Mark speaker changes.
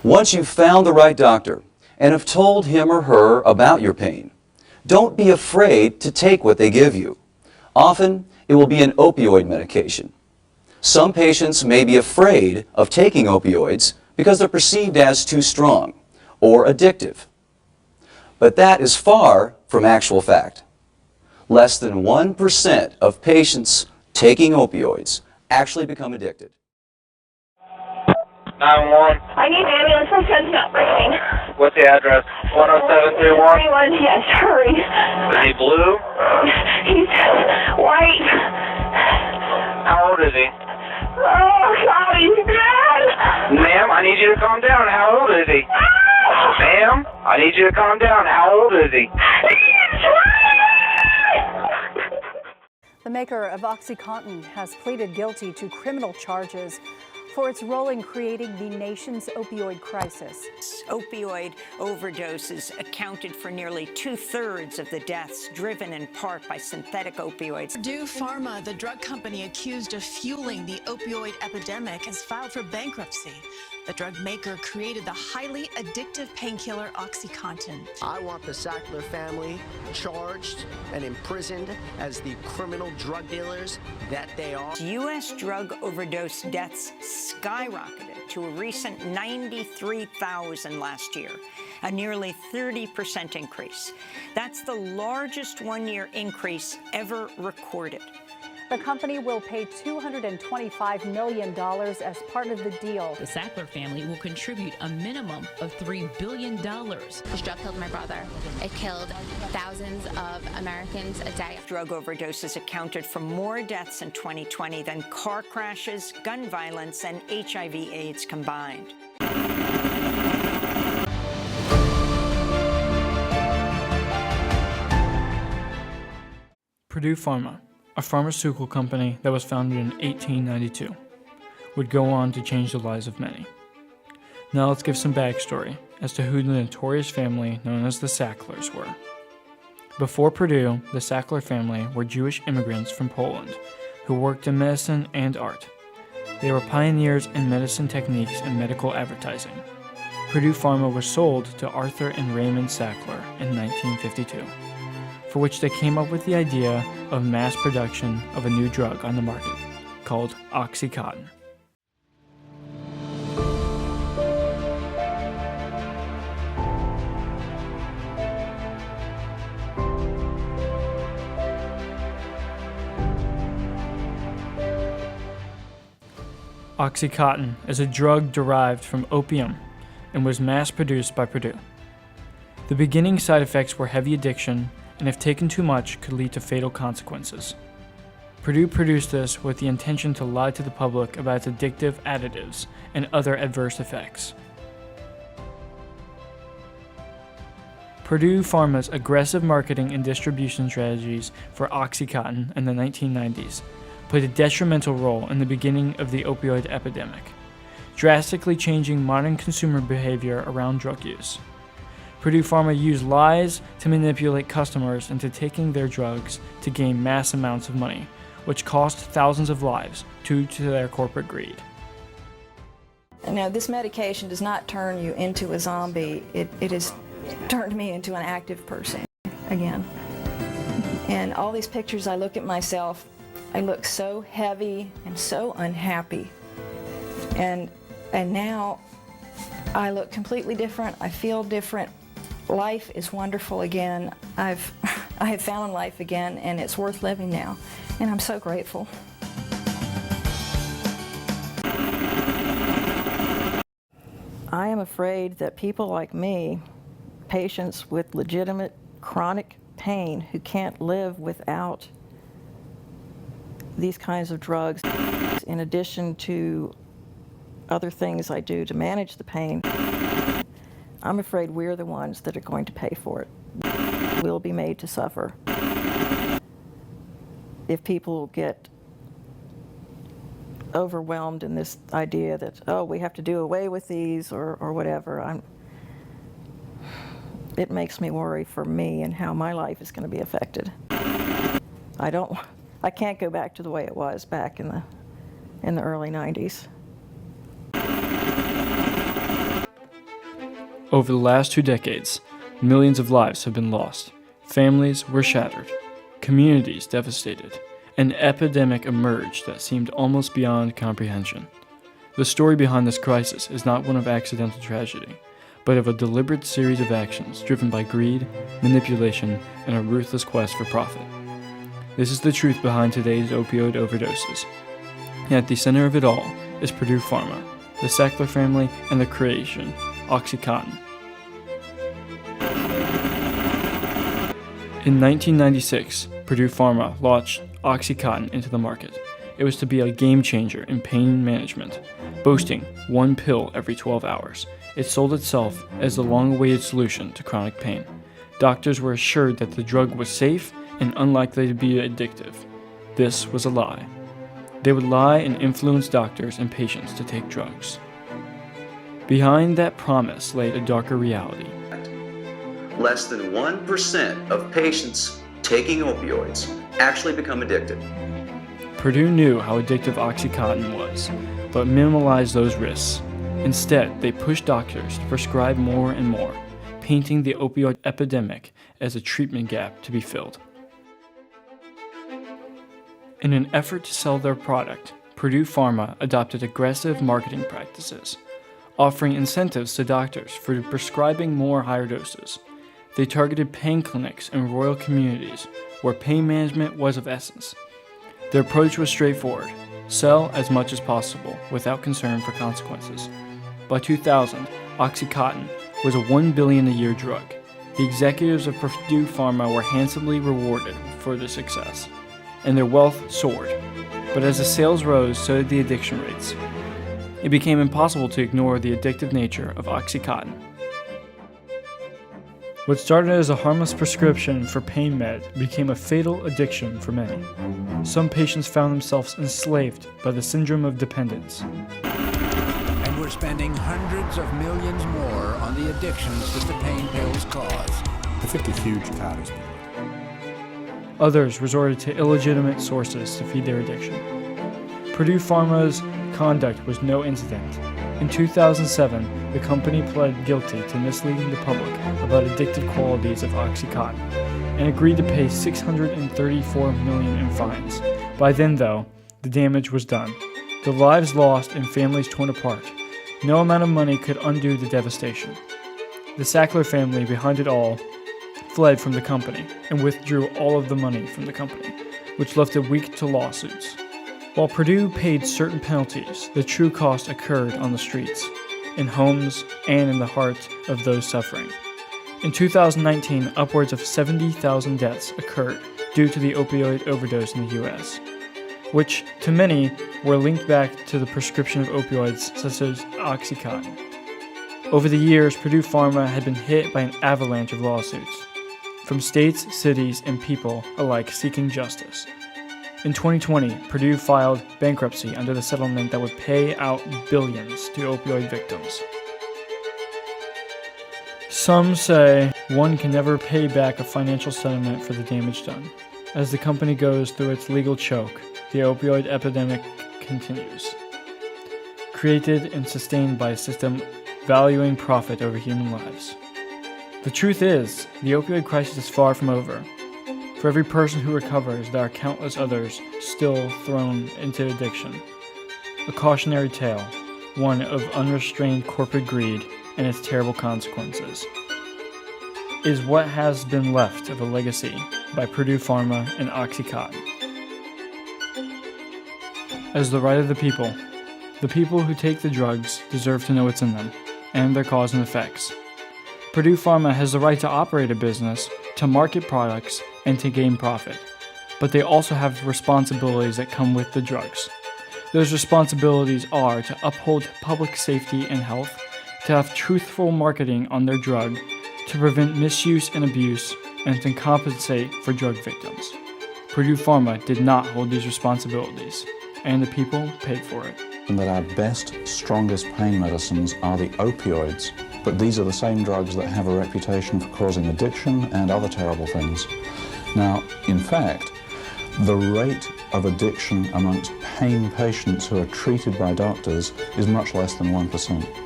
Speaker 1: Once you've found the right doctor and have told him or her about your pain, don't be afraid to take what they give you. Often, it will be an opioid medication. Some patients may be afraid of taking opioids because they're perceived as too strong or addictive. But that is far from actual fact. Less than 1% of patients taking opioids actually become addicted.
Speaker 2: 911.
Speaker 3: I need an ambulance. My son's not breathing.
Speaker 2: What's the address? 10731?
Speaker 3: 31, yes, hurry.
Speaker 2: Is he blue?
Speaker 3: He's white.
Speaker 2: How old is he?
Speaker 3: Oh, God, he's dead.
Speaker 2: Ma'am, I need you to calm down. How old is he? Ma'am, I need you to calm down. How old is he?
Speaker 4: The maker of OxyContin has pleaded guilty to criminal charges for its role in creating the nation's opioid crisis.
Speaker 5: Opioid overdoses accounted for nearly 2/3 of the deaths, driven in part by synthetic opioids.
Speaker 6: Purdue Pharma, the drug company accused of fueling the opioid epidemic, has filed for bankruptcy. The drug maker created the highly addictive painkiller OxyContin.
Speaker 7: I want the Sackler family charged and imprisoned as the criminal drug dealers that they are.
Speaker 5: U.S. drug overdose deaths skyrocketed to a recent 93,000 last year, a nearly 30% increase. That's the largest one-year increase ever recorded.
Speaker 4: The company will pay $225 million as part of the deal.
Speaker 8: The Sackler family will contribute a minimum of $3 billion.
Speaker 9: This drug killed my brother. It killed thousands of Americans a day.
Speaker 5: Drug overdoses accounted for more deaths in 2020 than car crashes, gun violence, and HIV/AIDS combined.
Speaker 10: Purdue Pharma, a pharmaceutical company that was founded in 1892, would go on to change the lives of many. Now let's give some backstory as to who the notorious family known as the Sacklers were. Before Purdue, the Sackler family were Jewish immigrants from Poland who worked in medicine and art. They were pioneers in medicine techniques and medical advertising. Purdue Pharma was sold to Arthur and Raymond Sackler in 1952. For which they came up with the idea of mass production of a new drug on the market called OxyContin. OxyContin is a drug derived from opium and was mass produced by Purdue. The beginning side effects were heavy addiction, and if taken too much, could lead to fatal consequences. Purdue produced this with the intention to lie to the public about its addictive additives and other adverse effects. Purdue Pharma's aggressive marketing and distribution strategies for OxyContin in the 1990s played a detrimental role in the beginning of the opioid epidemic, drastically changing modern consumer behavior around drug use. Purdue Pharma used lies to manipulate customers into taking their drugs to gain mass amounts of money, which cost thousands of lives due to their corporate greed.
Speaker 11: Now, this medication does not turn you into a zombie. It has turned me into an active person again. And all these pictures, I look at myself, I look so heavy and so unhappy. And now I look completely different. I feel different. Life is wonderful again. I have found life again, and it's worth living now, and I'm so grateful. I am afraid that people like me, patients with legitimate chronic pain who can't live without these kinds of drugs, in addition to other things I do to manage the pain, I'm afraid we're the ones that are going to pay for it. We'll be made to suffer. If people get overwhelmed in this idea that, oh, we have to do away with these or whatever, it makes me worry for me and how my life is going to be affected. I can't go back to the way it was back in the early 90s.
Speaker 10: Over the last 2 decades, millions of lives have been lost, families were shattered, communities devastated. An epidemic emerged that seemed almost beyond comprehension. The story behind this crisis is not one of accidental tragedy, but of a deliberate series of actions driven by greed, manipulation, and a ruthless quest for profit. This is the truth behind today's opioid overdoses. And at the center of it all is Purdue Pharma, the Sackler family, and the creation, OxyContin. In 1996, Purdue Pharma launched OxyContin into the market. It was to be a game changer in pain management, boasting 1 pill every 12 hours. It sold itself as the long-awaited solution to chronic pain. Doctors were assured that the drug was safe and unlikely to be addictive. This was a lie. They would lie and influence doctors and patients to take drugs. Behind that promise lay a darker reality.
Speaker 1: Less than 1% of patients taking opioids actually become addicted.
Speaker 10: Purdue knew how addictive OxyContin was, but minimalized those risks. Instead, they pushed doctors to prescribe more and more, painting the opioid epidemic as a treatment gap to be filled. In an effort to sell their product, Purdue Pharma adopted aggressive marketing practices, offering incentives to doctors for prescribing more higher doses. They targeted pain clinics in rural communities where pain management was of essence. Their approach was straightforward: sell as much as possible without concern for consequences. By 2000, OxyContin was a $1 billion a year drug. The executives of Purdue Pharma were handsomely rewarded for their success, and their wealth soared. But as the sales rose, so did the addiction rates. It became impossible to ignore the addictive nature of OxyContin. What started as a harmless prescription for pain med became a fatal addiction for many. Some patients found themselves enslaved by the syndrome of dependence.
Speaker 12: And we're spending hundreds of millions more on the addictions that the pain pills cause.
Speaker 13: I think a huge part is.
Speaker 10: Others resorted to illegitimate sources to feed their addiction. Purdue Pharma's conduct was no incident. In 2007, the company pled guilty to misleading the public about addictive qualities of OxyContin and agreed to pay $634 million in fines. By then, though, the damage was done. The lives lost and families torn apart. No amount of money could undo the devastation. The Sackler family behind it all fled from the company and withdrew all of the money from the company, which left it weak to lawsuits. While Purdue paid certain penalties, the true cost occurred on the streets, in homes, and in the heart of those suffering. In 2019, upwards of 70,000 deaths occurred due to the opioid overdose in the U.S., which, to many, were linked back to the prescription of opioids such as OxyContin. Over the years, Purdue Pharma had been hit by an avalanche of lawsuits, from states, cities, and people alike seeking justice. In 2020, Purdue filed bankruptcy under the settlement that would pay out billions to opioid victims. Some say one can never pay back a financial settlement for the damage done. As the company goes through its legal choke, the opioid epidemic continues. Created and sustained by a system valuing profit over human lives. The truth is, the opioid crisis is far from over. For every person who recovers, there are countless others still thrown into addiction. A cautionary tale, one of unrestrained corporate greed and its terrible consequences, is what has been left of a legacy by Purdue Pharma and OxyContin. As the right of the people who take the drugs deserve to know what's in them, and their cause and effects. Purdue Pharma has the right to operate a business, to market products, and to gain profit. But they also have responsibilities that come with the drugs. Those responsibilities are to uphold public safety and health, to have truthful marketing on their drug, to prevent misuse and abuse, and to compensate for drug victims. Purdue Pharma did not hold these responsibilities, and the people paid for it.
Speaker 13: And that our best, strongest pain medicines are the opioids, but these are the same drugs that have a reputation for causing addiction and other terrible things. Now, in fact, the rate of addiction amongst pain patients who are treated by doctors is much less than 1%.